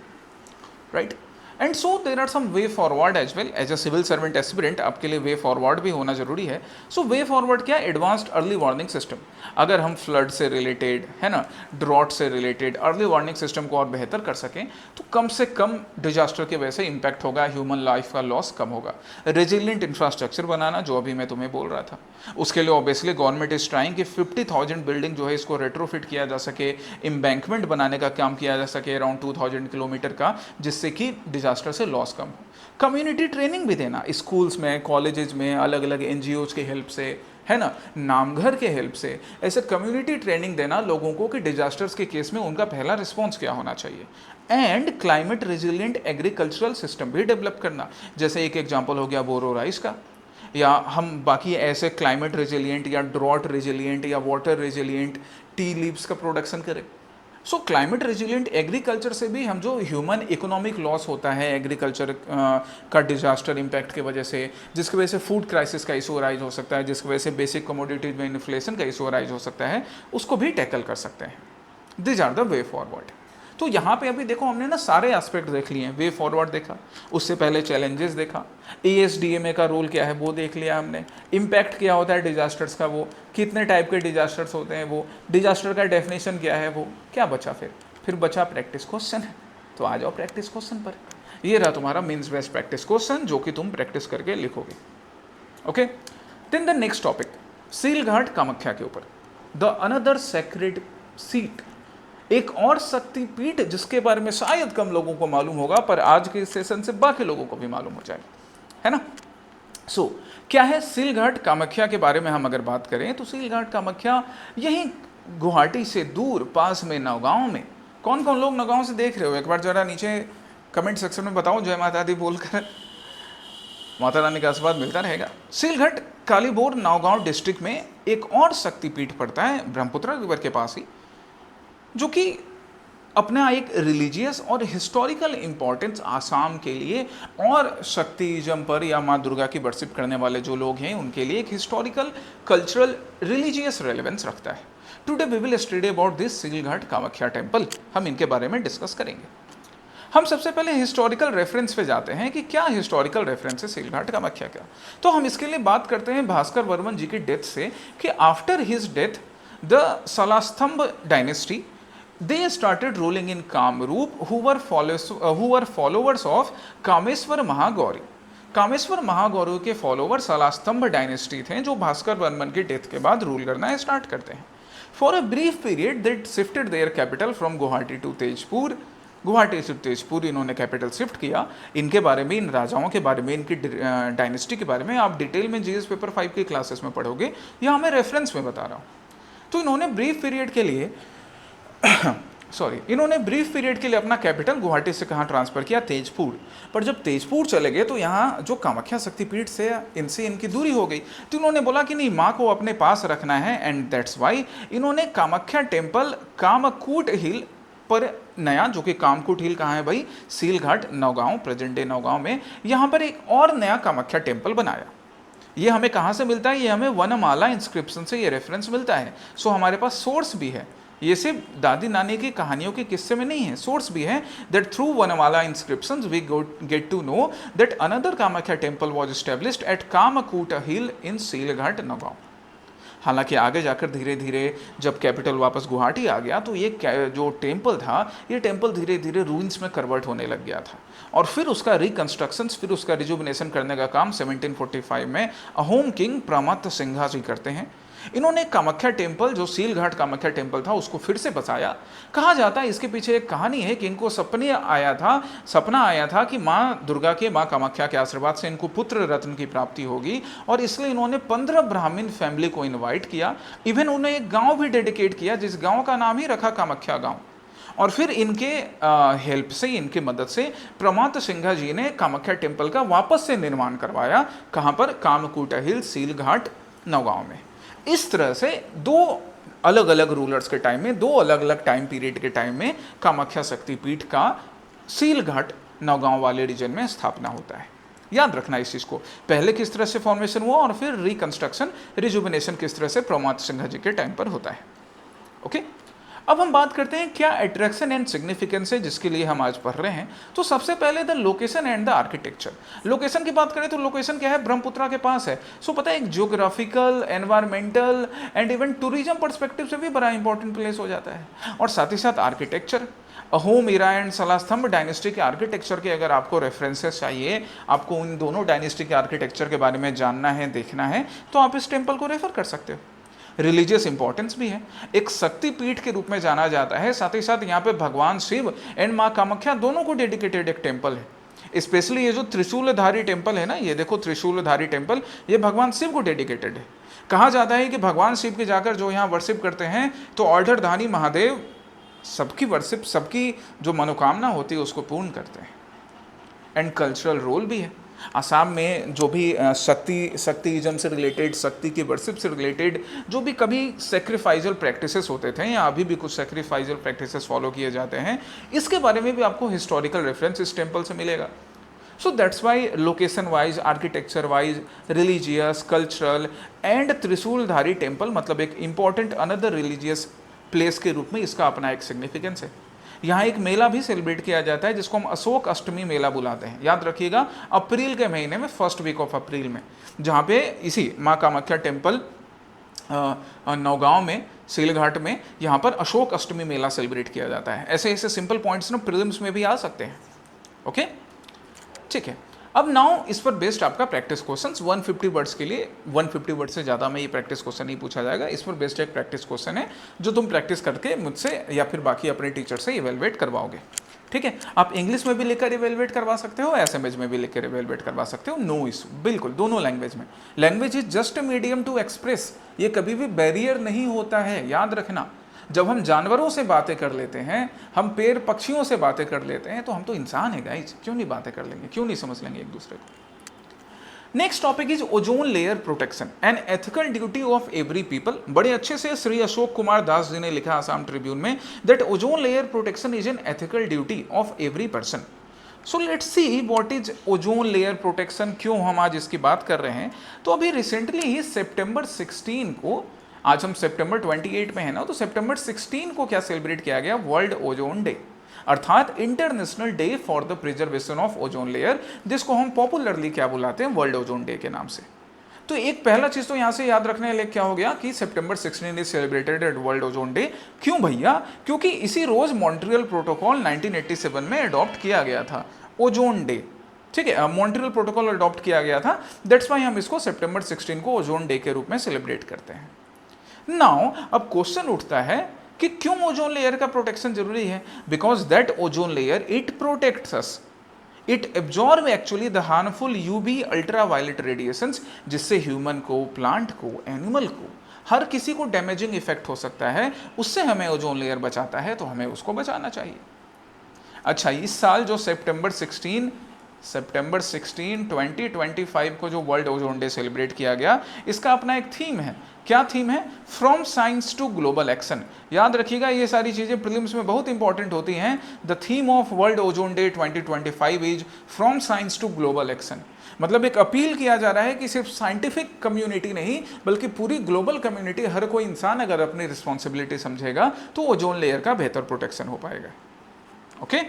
right. And so there are some way forward as well, as a civil servant aspirant आपके लिए वे फॉरवर्ड भी होना जरूरी है। सो वे फॉरवर्ड क्या? Advanced early warning system. अगर हम flood से रिलेटेड, है ना, ड्रॉट से रिलेटेड अर्ली वार्निंग सिस्टम को और बेहतर कर सकें तो कम से कम डिजास्टर की वजह से इम्पैक्ट होगा, ह्यूमन लाइफ का लॉस कम होगा। रेजिलियंट इंफ्रास्ट्रक्चर बनाना, जो अभी मैं तुम्हें बोल रहा था, उसके लिए ऑब्वियसली गवर्नमेंट इज ट्राइंग कि 50,000 बिल्डिंग जो है इसको रेट्रोफिट किया जा सके, एम्बैंकमेंट बनाने का काम किया जा सके अराउंड 2000 किलोमीटर का, जिससे कि डिजास्टर से लॉस कम हो। कम्युनिटी ट्रेनिंग भी देना स्कूल्स में, कॉलेजेस में, अलग अलग एनजीओज के हेल्प से, है ना, नामघर के हेल्प से, ऐसे कम्युनिटी ट्रेनिंग देना लोगों को कि डिजास्टर्स के केस में उनका पहला रिस्पॉन्स क्या होना चाहिए। And climate resilient agricultural system भी डेवलप करना, जैसे एक एग्जांपल हो गया बोरो राइस का, या हम बाकी ऐसे क्लाइमेट रेजिलिएंट या ड्रॉट रेजिलिएंट या वाटर रेजिलिएंट टी लीव्स का प्रोडक्शन करें। सो क्लाइमेट रेजिलिएंट एग्रीकल्चर से भी हम जो ह्यूमन इकोनॉमिक लॉस होता है एग्रीकल्चर का डिजास्टर इम्पैक्ट की वजह से, जिसकी वजह से फूड क्राइसिस का इशू अराइज हो सकता है, जिसकी वजह से बेसिक कमोडिटीज में इन्फ्लेशन का इशू अराइज हो सकता है, उसको भी टैकल कर सकते हैं। This are the way forward. तो यहाँ पे अभी देखो हमने ना सारे एस्पेक्ट देख लिए हैं। वे फॉरवर्ड देखा, उससे पहले चैलेंजेस देखा, ASDMA का रोल क्या है वो देख लिया हमने, इम्पैक्ट क्या होता है डिजास्टर्स का, वो कितने टाइप के डिजास्टर्स होते हैं, वो डिजास्टर का डेफिनेशन क्या है, वो क्या बचा, फिर बचा प्रैक्टिस क्वेश्चन है। तो आ जाओ प्रैक्टिस क्वेश्चन पर। ये रहा तुम्हारा मीन्स बेस्ड प्रैक्टिस क्वेश्चन जो कि तुम प्रैक्टिस करके लिखोगे। Okay, then the next topic, Silghat Kamakhya के ऊपर, द अनदर सेक्रेड सीट, एक और शक्तिपीठ जिसके बारे में शायद कम लोगों को मालूम होगा, पर आज के सेशन से बाकी लोगों को भी मालूम हो जाएगा, है ना। सो क्या है सील घाट कामाख्या के बारे में हम अगर बात करें तो सील घाट कामाख्या यहीं गुवाहाटी से दूर पास में नौगांव में। कौन कौन लोग नौगांव से देख रहे हो, एक बार जरा नीचे कमेंट सेक्शन में बताओ, जय माता दी बोलकर, माता रानी का आशीर्वाद मिलता रहेगा। सीलघाट कालीबोर नौगांव डिस्ट्रिक्ट में एक और शक्तिपीठ पड़ता है ब्रह्मपुत्र रिवर के पास ही, जो कि अपना एक रिलीजियस और हिस्टोरिकल इम्पोर्टेंस आसाम के लिए और शक्तिज्म पर या माँ दुर्गा की वर्शिप करने वाले जो लोग हैं उनके लिए एक हिस्टोरिकल, कल्चरल, रिलीजियस रेलेवेंस रखता है। Today we will study about this Silghat Kamakhya temple, हम इनके बारे में डिस्कस करेंगे। हम सबसे पहले हिस्टोरिकल रेफरेंस पे जाते हैं कि क्या हिस्टोरिकल रेफरेंस है सीलघाट कामाख्या का। तो हम इसके लिए बात करते हैं भास्कर वर्मन जी की डेथ से, कि after his death the Salastambha dynasty they started ruling in Kamrup, who were followers of Kameshwar Mahagauri. Kameshwar Mahagauri के फॉलोवर सलास्तंभ डायनेस्टी थे जो भास्कर वर्मन के डेथ के बाद रूल करना स्टार्ट करते हैं। For a brief period they shifted their capital from Guwahati to Tezpur. Guwahati से तेजपुर इन्होंने कैपिटल शिफ्ट किया। इनके बारे में, इन राजाओं के बारे में, इनकी डायनेस्टी के बारे में आप डिटेल में जीएस पेपर 5 की क्लासेस में पढ़ोगे, या मैं रेफरेंस में बता रहा हूँ। तो इन्होंने ब्रीफ पीरियड के लिए इन्होंने ब्रीफ पीरियड के लिए अपना कैपिटल गुवाहाटी से कहाँ ट्रांसफर किया, तेजपुर। पर जब तेजपुर चले गए तो यहाँ जो कामाख्या शक्तिपीठ से इनसे इनकी दूरी हो गई, तो इन्होंने बोला कि नहीं, माँ को अपने पास रखना है, एंड दैट्स वाई इन्होंने कामाख्या टेम्पल कामकूट हिल पर नया, जो कि कामकूट हिल कहाँ है भाई, सीलघाट नौगांव, प्रेजेंट डे नौगांव में, यहाँ पर एक और नया कामाख्या टेम्पल बनाया। ये हमें कहाँ से मिलता है, ये हमें वनमाला इंस्क्रिप्शन से ये रेफरेंस मिलता है। सो हमारे पास सोर्स भी है, ये सिर्फ दादी नानी की कहानियों के किस्से में नहीं है, सोर्स भी है, that through Vanamala inscriptions we get to know that another Kamakhya temple was established at Kamakuta hill in Silghat Nagaon. हालांकि आगे जाकर धीरे धीरे जब कैपिटल वापस गुवाहाटी आ गया तो ये जो टेम्पल था, ये टेम्पल धीरे धीरे रूइंस में कन्वर्ट होने लग गया था, और फिर उसका रिकंस्ट्रक्शन, फिर उसका रिजुविनेशन करने का काम 1745 में अहोम किंग प्रमत्त सिंघा जी करते हैं। इन्होंने कामाख्या टेम्पल, जो सीलघाट कामाख्या टेम्पल था, उसको फिर से बसाया। कहा जाता है इसके पीछे एक कहानी है कि इनको सपना आया था कि माँ दुर्गा के, माँ कामाख्या के आशीर्वाद से इनको पुत्र रत्न की प्राप्ति होगी, और इसलिए इन्होंने 15 ब्राह्मण फैमिली को इनवाइट किया। इवन उन्हें एक गांव भी डेडिकेट किया जिस गांव का नाम ही रखा कामाख्या गांव। और फिर इनके हेल्प से, इनकी मदद से प्रमात सिंघा जी ने कामाख्या टेम्पल का वापस से निर्माण करवाया। कहाँ पर? कामकूटा हिल, सील घाट, नौगांव में। इस तरह से दो अलग अलग रूलर्स के टाइम में, दो अलग अलग टाइम पीरियड के टाइम में कामाख्या शक्तिपीठ का सील घाट नौगांव वाले रीजन में स्थापना होता है। याद रखना इस चीज़ को, पहले किस तरह से फॉर्मेशन हुआ और फिर रिकंस्ट्रक्शन, रिजुविनेशन किस तरह से प्रमात सिंघा जी के टाइम पर होता है। ओके, अब हम बात करते हैं क्या अट्रैक्शन एंड सिग्निफिकेंस है जिसके लिए हम आज पढ़ रहे हैं। तो सबसे पहले the location and the architecture. Location की बात करें तो लोकेशन क्या है? ब्रह्मपुत्रा के पास है। सो पता है, एक geographical, environmental and even tourism perspective से भी बड़ा इंपॉर्टेंट प्लेस हो जाता है। और साथ ही साथ architecture, Ahom, era and Salastambha dynasty के आर्किटेक्चर के अगर आपको रेफरेंसेस चाहिए, आपको उन दोनों डायनेस्टी के आर्किटेक्चर के बारे में जानना है, देखना है, तो आप इस टेम्पल को रेफर कर सकते हो। रिलीजियस इंपॉर्टेंस भी है, एक शक्तिपीठ के रूप में जाना जाता है। साथ ही साथ यहाँ पे भगवान शिव एंड माँ कामाख्या दोनों को डेडिकेटेड एक टेम्पल है। स्पेशली ये जो त्रिशूलधारी टेम्पल है ना, ये देखो त्रिशूलधारी टेम्पल, ये भगवान शिव को डेडिकेटेड है। कहा जाता है कि भगवान शिव के जाकर जो यहाँ वर्शिप करते हैं तो ऑर्डरधानी महादेव सबकी वर्शिप, सबकी जो मनोकामना होती है उसको पूर्ण करते हैं। एंड कल्चरल रोल भी है। आसाम में जो भी शक्तिज़म से रिलेटेड, शक्ति की वर्शिप से रिलेटेड जो भी कभी सेक्रीफाइजल प्रैक्टिसेस होते थे या अभी भी कुछ सेक्रीफाइजल प्रैक्टिसेस फॉलो किए जाते हैं, इसके बारे में भी आपको हिस्टोरिकल रेफरेंस इस टेम्पल से मिलेगा। So that's why location wise, architecture wise, religious, cultural and त्रिशूलधारी टेम्पल मतलब एक इंपॉर्टेंट अनदर रिलीजियस प्लेस के रूप में इसका अपना एक सिग्निफिकेंस है। यहाँ एक मेला भी सेलिब्रेट किया जाता है जिसको हम अशोक अष्टमी मेला बुलाते हैं। याद रखिएगा, अप्रैल के महीने में, फर्स्ट वीक ऑफ अप्रैल में, जहाँ पे इसी माँ कामाख्या टेम्पल नौगांव में, सीलघाट में, यहाँ पर अशोक अष्टमी मेला सेलिब्रेट किया जाता है। ऐसे ऐसे सिंपल पॉइंट्स ना प्रीलिम्स में भी आ सकते हैं। ओके, ठीक है। अब नाउ इस पर बेस्ड आपका प्रैक्टिस क्वेश्चंस 150 वर्ड्स के लिए, 150 वर्ड से ज़्यादा में ये प्रैक्टिस क्वेश्चन नहीं पूछा जाएगा। इस पर बेस्ड एक प्रैक्टिस क्वेश्चन है जो तुम प्रैक्टिस करके मुझसे या फिर बाकी अपने टीचर से इवेलुएट करवाओगे। ठीक है, आप इंग्लिश में भी लिखकर इवेलुएट करवा सकते हो, एसएमएस में भी लिखकर इवेलुएट करवा सकते हो, नो इशू, बिल्कुल दोनों लैंग्वेज में। Language is just a medium to express, ये कभी भी बैरियर नहीं होता है, याद रखना। जब हम जानवरों से बातें कर लेते हैं, हम पेड़ पक्षियों से बातें कर लेते हैं, तो हम तो इंसान है गाइस, क्यों नहीं बातें कर लेंगे, क्यों नहीं समझ लेंगे एक दूसरे को। Next topic is ozone layer protection and ethical duty of every people. बड़े अच्छे से श्री अशोक कुमार दास जी ने लिखा आसाम ट्रिब्यून में that ozone layer protection is an ethical duty of every person. So let's see what is ozone layer protection, क्यों हम आज इसकी बात कर रहे हैं। तो अभी रिसेंटली ही सितंबर 16 को, आज हम सितंबर 28 में है ना, तो सितंबर 16 को क्या सेलिब्रेट किया गया? वर्ल्ड ओजोन डे, अर्थात international day for the preservation of ozone layer, जिसको हम पॉपुलरली क्या बुलाते हैं? वर्ल्ड ओजोन डे के नाम से। तो एक पहला चीज तो यहां से याद रखने लायक क्या हो गया कि September 16 is celebrated at world ozone day. क्यों भैया? क्योंकि इसी रोज मॉन्ट्रियल प्रोटोकॉल 1987 में अडॉप्ट किया गया था, ओजोन डे। ठीक है, मॉन्ट्रियल प्रोटोकॉल अडॉप्ट किया गया था, दैट्स वाई हम इसको सितंबर 16 को ओजोन डे के रूप में सेलिब्रेट करते हैं। नाउ अब क्वेश्चन उठता है कि क्यों ओजोन लेयर का प्रोटेक्शन जरूरी है? Because that ozone layer it protects us, it absorb actually the harmful UV ultraviolet radiations, जिससे ह्यूमन को, प्लांट को, एनिमल को, हर किसी को डैमेजिंग इफेक्ट हो सकता है, उससे हमें ओजोन लेयर बचाता है, तो हमें उसको बचाना चाहिए। अच्छा, इस साल जो सितंबर 16 2025 को जो वर्ल्ड ओजोन डे सेलिब्रेट किया गया, इसका अपना एक थीम है। क्या थीम है? From science to global action. याद रखिएगा, ये सारी चीजें प्रीलिम्स में बहुत इंपॉर्टेंट होती हैं। The theme of world ozone day 2025 is from science to global action. मतलब एक अपील किया जा रहा है कि सिर्फ साइंटिफिक कम्युनिटी नहीं, बल्कि पूरी ग्लोबल कम्युनिटी, हर कोई इंसान अगर अपनी रिस्पॉन्सिबिलिटी समझेगा तो ओजोन लेयर का बेहतर प्रोटेक्शन हो पाएगा। ओके,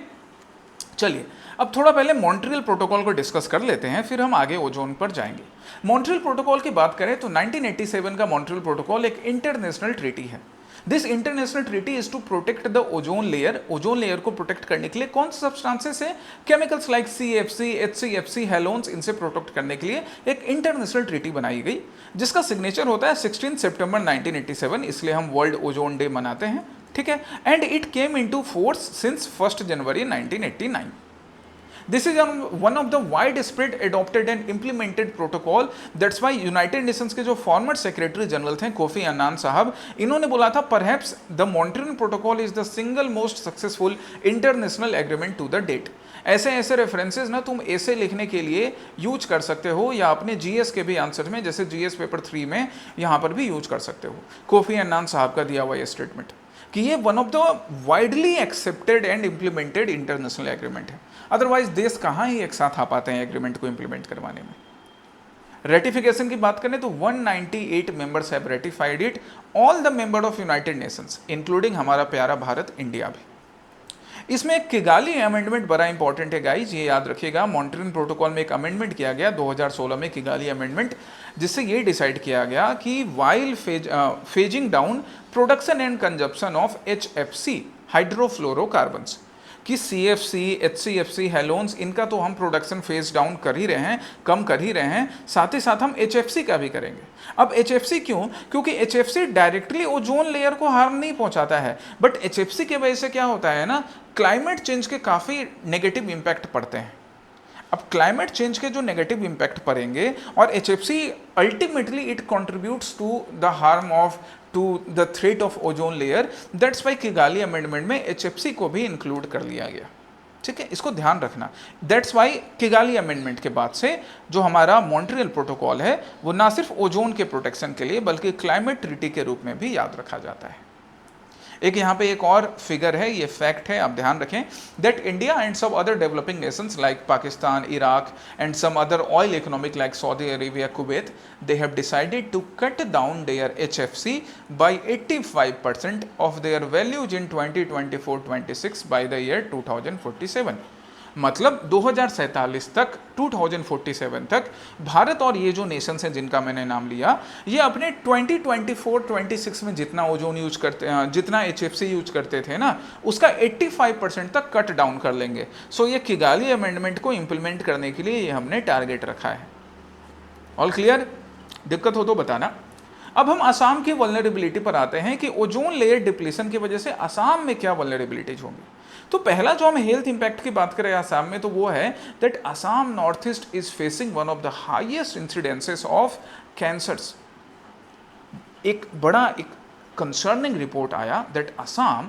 चलिए अब थोड़ा पहले मॉन्ट्रियल प्रोटोकॉल को डिस्कस कर लेते हैं, फिर हम आगे ओजोन पर जाएंगे। मॉन्ट्रियल प्रोटोकॉल की बात करें तो 1987 का मॉन्ट्रियल प्रोटोकॉल एक इंटरनेशनल ट्रीटी है। This international treaty is to protect the ozone layer. Ozone layer को प्रोटेक्ट करने के लिए कौन से सब्सटेंसेस है? Chemicals like CFC, HCFC, halons, इनसे प्रोटेक्ट करने के लिए एक इंटरनेशनल ट्रीटी बनाई गई, जिसका सिग्नेचर होता है 16 सितंबर 1987, इसलिए हम वर्ल्ड ओजोन डे मनाते हैं। ठीक है, and it came into force since 1 January 1989। This is one of the widespread adopted and implemented protocol. That's why United Nations के जो फॉर्मर सेक्रेटरी जनरल थे कोफी अन्नान साहब, इन्होंने बोला था perhaps the Montreal protocol is the single most successful international agreement to the date. ऐसे ऐसे references ना तुम ऐसे लिखने के लिए यूज कर सकते हो, या अपने जीएस के भी आंसर में, जैसे जीएस पेपर 3 में यहाँ पर भी यूज कर सकते हो। कोफी अन्नान साहब का दिया हुआ ये स्टेटमेंट कि ये one of the widely accepted and implemented international agreement है। अदरवाइज देश कहाँ ही एक साथ आ पाते हैं एग्रीमेंट को इम्प्लीमेंट करवाने में। रेटिफिकेशन की बात करें तो 198 members have ratified it, all the member of United Nations including हमारा प्यारा भारत, इंडिया भी। इसमें किगाली अमेंडमेंट बड़ा इंपॉर्टेंट है गाइज, ये याद रखिएगा। मॉन्ट्रियल प्रोटोकॉल में एक अमेंडमेंट किया गया 2016 में, किगाली अमेंडमेंट, जिससे ये डिसाइड किया गया कि while phasing down production and consumption of HFC हाइड्रोफ्लोरोकार्बन्स, कि CFC, HCFC, हेलोन्स, इनका तो हम प्रोडक्शन फेज डाउन कर ही रहे हैं, कम कर ही रहे हैं, साथ ही साथ हम HFC का भी करेंगे। अब HFC क्यों? क्योंकि HFC डायरेक्टली ओजोन लेयर को हार्म नहीं पहुंचाता है, बट HFC के वजह से क्या होता है ना, क्लाइमेट चेंज के काफ़ी नेगेटिव इम्पैक्ट पड़ते हैं। अब क्लाइमेट चेंज के जो नेगेटिव इम्पैक्ट पड़ेंगे, और HFC ultimately it contributes to the harm of to the threat of ozone layer, that's why Kigali amendment में HFC को भी इंक्लूड कर लिया गया। ठीक है, इसको ध्यान रखना। दैट्स वाई किगाली अमेंडमेंट के बाद से जो हमारा मॉन्ट्रियल प्रोटोकॉल है वो ना सिर्फ ओजोन के प्रोटेक्शन के लिए बल्कि क्लाइमेट ट्रीटी के रूप में भी याद रखा जाता है। एक यहाँ पे एक और फिगर है, ये फैक्ट है, आप ध्यान रखें, that India and some other developing nations like Pakistan, Iraq and some other oil economic like Saudi Arabia, Kuwait, they have decided to cut down their HFC by 85% of their values in 2024-26 by the year 2047। मतलब 2047 तक, 2047 तक भारत और ये जो Nations हैं जिनका मैंने नाम लिया, ये अपने 2024-26 में जितना ओजोन यूज करते हैं, जितना HFC यूज करते थे ना, उसका 85% तक कट डाउन कर लेंगे। सो ये किगाली अमेंडमेंट को इम्प्लीमेंट करने के लिए ये हमने टारगेट रखा है। All clear? दिक्कत हो तो बताना। अब हम असम की वल्नरेबिलिटी पर आते हैं कि ओजोन लेयर डिप्लीशन की वजह से असम में क्या वल्नरेबिलिटीज होंगी। तो पहला जो हम हेल्थ इंपैक्ट की बात करें असम में, तो वो है that Assam north east is facing one of the highest incidences of cancers. एक कंसर्निंग रिपोर्ट आया दैट असम,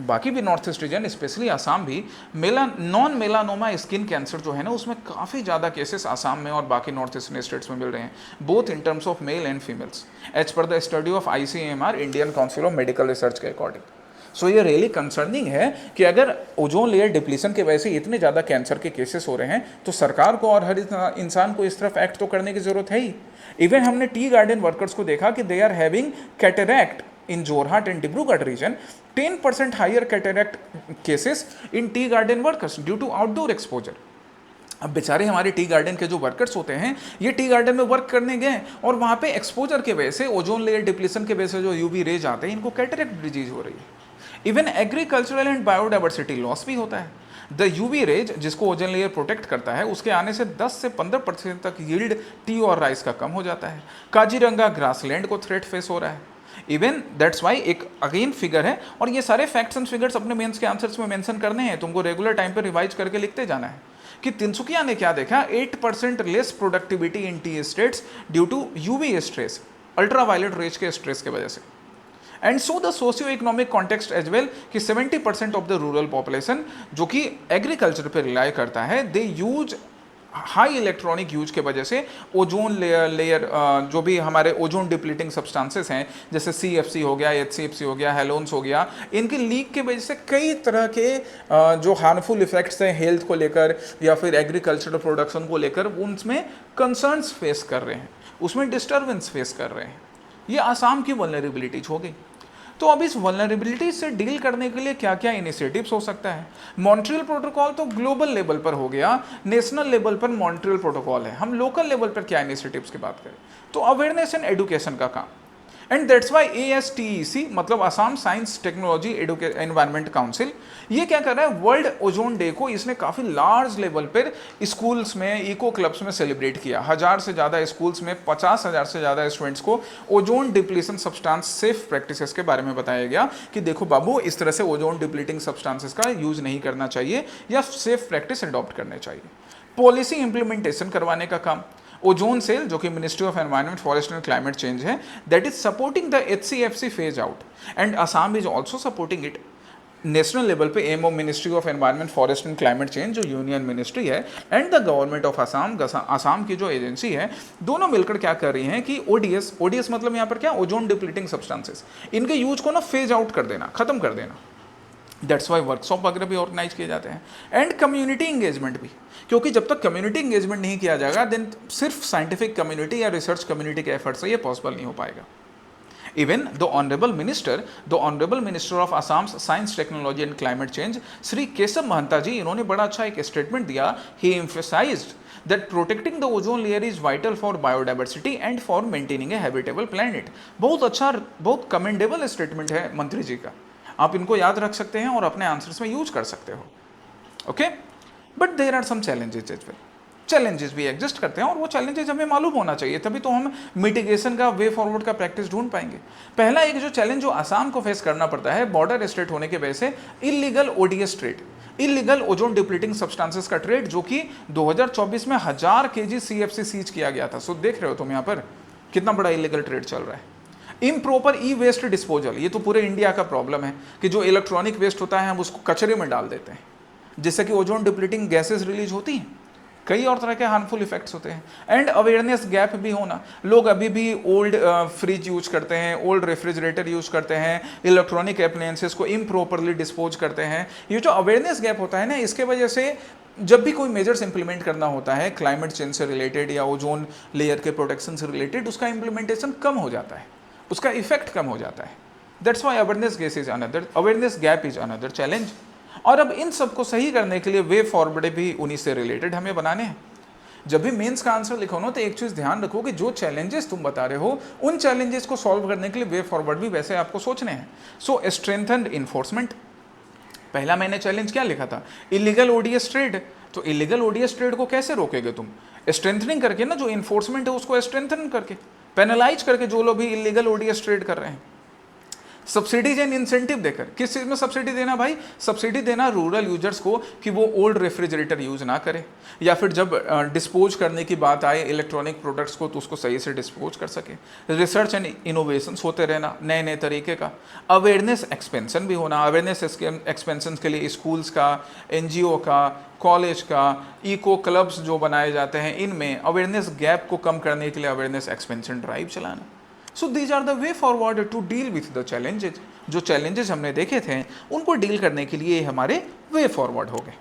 बाकी भी north east region specially Assam भी, नॉन मेलानोमा स्किन कैंसर जो है ना, उसमें काफ़ी ज़्यादा केसेस असम में और बाकी नॉर्थ ईस्टर्न स्टेट्स में मिल रहे हैं, both in terms of male and females, as per the study of ICMR, Indian Council of Medical Research के अकॉर्डिंग। सो ये रियली कंसर्निंग है कि अगर ओजोन लेयर डिप्लीशन की वजह से इतने ज़्यादा कैंसर के केसेस हो रहे हैं, तो सरकार को और हर इंसान को इस तरफ एक्ट तो करने की ज़रूरत है ही। इवन हमने टी गार्डन वर्कर्स को देखा कि they are having cataract in Jorhat and Dibrugarh region, 10% higher cataract cases in tea garden workers due to outdoor exposure। अब बेचारे हमारे टी गार्डन के जो वर्कर्स होते हैं, ये टी गार्डन में वर्क करने गए और वहाँ पे एक्सपोजर के वजह से, ओजोन लेयर डिप्लीशन के वजह से जो UV रेज आते हैं, इनको कैटरैक्ट डिजीज हो रही है। Even agricultural and biodiversity loss भी होता है। द UV रेज जिसको ओजोन लेयर प्रोटेक्ट करता है, उसके आने से 10 से 15% तक यील्ड टी और राइस का कम हो जाता है। काजीरंगा ग्रासलैंड को थ्रेट फेस हो रहा है। इवन दैट्स वाई एक अगेन फिगर है, और ये सारे फैक्ट्स एंड फिगर्स अपने मेंस के आंसर्स में मेंशन करने हैं, तुमको रेगुलर टाइम पे रिवाइज करके लिखते जाना है। कि तिनसुकिया ने क्या देखा, 8% less productivity in tea states due to UV stress, ultraviolet rays के स्ट्रेस के वजह से। And so the socio economic context as well, कि 70% ऑफ द रूरल पॉपुलेशन जो कि एग्रीकल्चर पर रिलाई करता है, दे यूज हाई इलेक्ट्रॉनिक यूज के वजह से ओजोन लेयर जो भी हमारे ओजोन डिप्लीटिंग सब्सटेंसेस हैं, जैसे CFC हो गया, HCFC हो गया, हेलोन्स हो गया, इनकी लीक के वजह से कई तरह के जो हार्मफुल इफेक्ट्स हैं हेल्थ को लेकर या फिर एग्रीकल्चरल प्रोडक्शन को लेकर, उनमें कंसर्न्स फेस कर रहे हैं, उसमें डिस्टर्बेंस फेस कर रहे हैं। ये आसाम की वल्नरेबिलिटीज हो गई। तो अब इस वल्नरेबिलिटी से डील करने के लिए क्या क्या इनिशिएटिव्स हो सकता है। मॉन्ट्रियल प्रोटोकॉल तो ग्लोबल लेवल पर हो गया, नेशनल लेवल पर मॉन्ट्रियल प्रोटोकॉल है। हम लोकल लेवल पर क्या इनिशिएटिव्स की बात करें, तो अवेयरनेस एंड एजुकेशन का काम। एंड दैट्स वाई ASTEC मतलब Assam science technology environment council ये क्या कर रहा है, वर्ल्ड ओजोन डे को इसने काफ़ी लार्ज लेवल पर स्कूल्स में, इको क्लब्स में सेलिब्रेट किया। 1000 से ज़्यादा स्कूल्स में 50,000 से ज़्यादा स्टूडेंट्स को ozone depletion substance safe practices के बारे में बताया गया कि देखो बाबू, इस तरह से ओजोन डिप्लीटिंग सब्सटेंसेस का यूज नहीं करना चाहिए या सेफ प्रैक्टिस अडॉप्ट करने चाहिए। पॉलिसी इंप्लीमेंटेशन करवाने का काम ओजोन सेल, जो कि ministry of environment, forest and climate change है, that is supporting the HCFC phase out and Assam is also supporting it. National level पे aim of ministry of environment, forest and climate change जो union ministry है and the government of Assam, Assam की जो agency है, दोनों मिलकर क्या कर रही हैं कि ओडीएस मतलब यहाँ पर क्या, ओजोन डिप्लीटिंग सब्सटेंसेस, इनके यूज को ना फेज आउट कर देना, खत्म कर देना। दैट्स वाई वर्कशॉप वगैरह भी ऑर्गेनाइज किए जाते हैं एंड कम्युनिटी इंगेजमेंट भी, क्योंकि जब तक कम्युनिटी इंगेजमेंट नहीं किया जाएगा देन सिर्फ साइंटिफिक कम्युनिटी या रिसर्च कम्युनिटी के एफर्ट से ये पॉसिबल नहीं हो पाएगा। Even the Honorable Minister of Assam's Science, Technology and Climate Change, Shri Keshav Mahanta जी, इन्होंने बड़ा अच्छा एक स्टेटमेंट दिया। He emphasized that protecting the ozone layer is vital for biodiversity and for maintaining a habitable planet। बहुत अच्छा, बहुत कमेंडेबल स्टेटमेंट है मंत्री जी का, आप इनको याद रख सकते हैं और अपने आंसर्स में यूज कर सकते हो। Okay, but there are some challenges as well. Challenges भी एग्जिस्ट करते हैं और वो चैलेंजेस हमें मालूम होना चाहिए, तभी तो हम मिटिगेशन का, वे फॉरवर्ड का प्रैक्टिस ढूंढ पाएंगे। पहला एक जो चैलेंज जो आसाम को फेस करना पड़ता है, बॉर्डर स्टेट होने के वजह से illegal ODS trade, illegal ozone depleting substances का ट्रेड, जो कि 2024 में 1000 kg CFC सीज किया गया था। सो देख रहे हो तुम यहाँ पर कितना बड़ा इलीगल ट्रेड चल रहा है। इम्प्रॉपर ई-वेस्ट डिस्पोजल, ये तो पूरे इंडिया का प्रॉब्लम है कि जो इलेक्ट्रॉनिक वेस्ट होता है हम उसको कचरे में डाल देते हैं, जिससे कि ओजोन डिप्लीटिंग गैसेज रिलीज होती हैं, कई और तरह के हार्मफुल इफेक्ट्स होते हैं। एंड अवेयरनेस गैप भी होना, लोग अभी भी ओल्ड फ्रिज यूज करते हैं, ओल्ड रेफ्रिजरेटर यूज करते हैं, इलेक्ट्रॉनिक अप्लायंसेस को इम्प्रॉपरली डिस्पोज करते हैं। ये जो अवेयरनेस गैप होता है ना, इसके वजह से जब भी कोई मेजर्स इंप्लीमेंट करना होता है क्लाइमेट चेंज से रिलेटेड या ओजोन लेयर के प्रोटेक्शन से रिलेटेड, उसका इंप्लीमेंटेशन कम हो जाता है, उसका इफेक्ट कम हो जाता है। That's why awareness gap is another challenge. और अब इन सब को सही करने के लिए वे फॉरवर्ड भी उन्हीं से रिलेटेड हमें बनाने हैं। जब भी मेंस का आंसर लिखो ना, तो एक चीज़ ध्यान रखो कि जो चैलेंजेस तुम बता रहे हो, उन चैलेंजेस को सॉल्व करने के लिए वे फॉरवर्ड भी वैसे आपको सोचने हैं। सो स्ट्रेंथन्ड इन्फोर्समेंट, पहला मैंने चैलेंज क्या लिखा था, इलीगल ODS ट्रेड। तो इलीगल ODS ट्रेड को कैसे रोकेगे तुम, स्ट्रेंथनिंग करके ना, जो इन्फोर्समेंट है उसको स्ट्रेंथन करके, पेनलाइज करके जो लोग भी इलीगल ODS ट्रेड कर रहे हैं। सब्सिडीज एंड इंसेंटिव देकर, किस चीज़ में सब्सिडी देना भाई, सब्सिडी देना रूरल यूजर्स को कि वो ओल्ड रेफ्रिजरेटर यूज़ ना करें, या फिर जब डिस्पोज करने की बात आए इलेक्ट्रॉनिक प्रोडक्ट्स को तो उसको सही से डिस्पोज कर सके। रिसर्च एंड इनोवेशंस होते रहना, नए नए तरीके का। अवेयरनेस एक्सपेंशन भी होना, अवेयरनेस एक्सपेंशन के लिए स्कूल्स का, NGO का, कॉलेज का, इको क्लब्स जो बनाए जाते हैं, इनमें अवेयरनेस गैप को कम करने के लिए अवेयरनेस एक्सपेंशन ड्राइव चलाना। So these are the way forward to deal with the challenges. जो चैलेंजेस हमने देखे थे उनको डील करने के लिए हमारे वे फॉरवर्ड हो गए,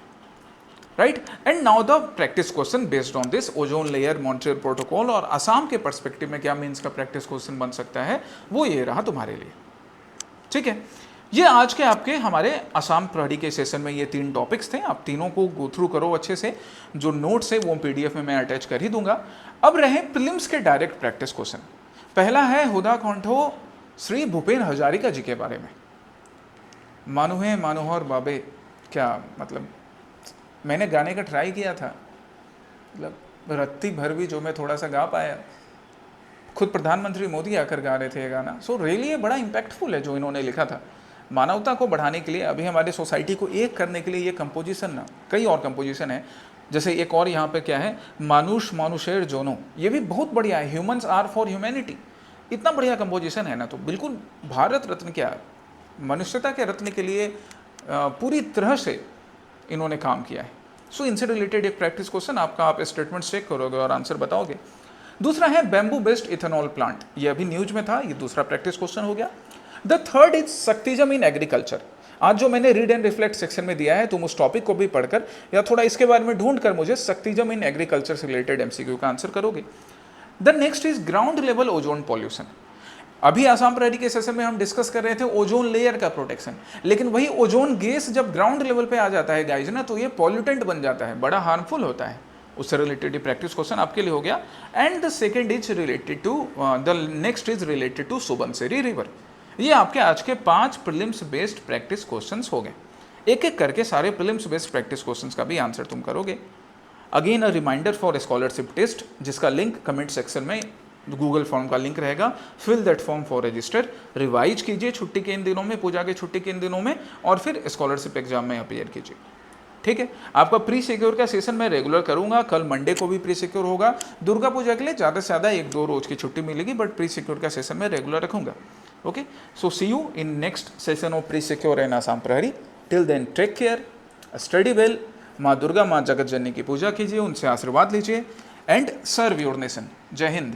right. And now the practice question based on this ozone layer Montreal protocol, और असम के पर्सपेक्टिव में क्या मीन्स का प्रैक्टिस क्वेश्चन बन सकता है, वो ये रहा तुम्हारे लिए, ठीक है। ये आज के आपके हमारे असम प्रहरी के सेशन में ये 3 टॉपिक्स थे। आप तीनों को गो थ्रू करो अच्छे से, जो नोट्स है वो PDF में मैं अटैच कर ही दूंगा। अब रहे प्रीलिम्स के डायरेक्ट प्रैक्टिस क्वेश्चन। पहला है हुदा कंठो श्री भूपेन हजारिका जी के बारे में। मानुहे मानोहर बाबे, क्या मतलब, मैंने गाने का ट्राई किया था, मतलब रत्ती भर भी जो मैं थोड़ा सा गा पाया। खुद प्रधानमंत्री मोदी आकर गा रहे थे ये गाना। सो रियली ये बड़ा इम्पैक्टफुल है जो इन्होंने लिखा था। मानवता को बढ़ाने के लिए, अभी हमारे सोसाइटी को एक करने के लिए ये कंपोजिशन ना, कई और कंपोजिशन है, जैसे एक और यहाँ पे क्या है, मानुष मानुषेर जोनो, ये भी बहुत बढ़िया है, ह्यूमंस आर फॉर ह्यूमैनिटी। इतना बढ़िया कंपोजिशन है ना, तो बिल्कुल भारत रत्न, क्या मनुष्यता के रत्न के लिए पूरी तरह से इन्होंने काम किया है। सो इनसे रिलेटेड एक प्रैक्टिस क्वेश्चन आपका, आप स्टेटमेंट चेक करोगे और आंसर बताओगे। दूसरा है बैम्बू बेस्ड इथेनॉल प्लांट, ये अभी न्यूज में था, ये दूसरा प्रैक्टिस क्वेश्चन हो गया। The third is Shaktism in agriculture. आज जो मैंने रीड एंड रिफ्लेक्ट सेक्शन में दिया है, तुम उस टॉपिक को भी पढ़कर या थोड़ा इसके बारे में ढूंढ कर मुझे शक्तिजम इन एग्रीकल्चर से रिलेटेड MCQ का आंसर करोगे। The next is ground level ozone pollution. अभी आसाम प्रहरी के सेशन में हम डिस्कस कर रहे थे ओजोन लेयर का प्रोटेक्शन, लेकिन वही ओजोन गैस जब ग्राउंड लेवल पे आ जाता है गाइज ना, तो ये पॉल्यूटेंट बन जाता है, बड़ा हार्मफुल होता है। उससे रिलेटेड प्रैक्टिस क्वेश्चन आपके लिए हो गया। And the second is related to the next is related to Subansiri river. ये आपके आज के 5 प्रीलिम्स बेस्ड प्रैक्टिस क्वेश्चंस हो गए। एक एक करके सारे प्रीलिम्स बेस्ड प्रैक्टिस क्वेश्चंस का भी आंसर तुम करोगे। Again a reminder for scholarship test, जिसका लिंक कमेंट सेक्शन में गूगल फॉर्म का लिंक रहेगा। Fill that form for register. Revise कीजिए छुट्टी के इन दिनों में, पूजा की छुट्टी के इन दिनों में, और फिर स्कॉलरशिप एग्जाम में अपीयर कीजिए। ठीक है, आपका प्री सिक्योर का सेशन मैं रेगुलर करूंगा। कल मंडे को भी प्री सिक्योर होगा। दुर्गा पूजा के लिए ज़्यादा से ज़्यादा 1-2 रोज की छुट्टी मिलेगी, बट प्री सिक्योर का सेशन मैं रेगुलर रखूंगा। Okay, so see you in next session of pre secure and Assam Prahari. Till then take care, study well. माँ दुर्गा, माँ जगत जननी की पूजा कीजिए, उनसे आशीर्वाद लीजिए, एंड सर्व योर नेशन। जय हिंद।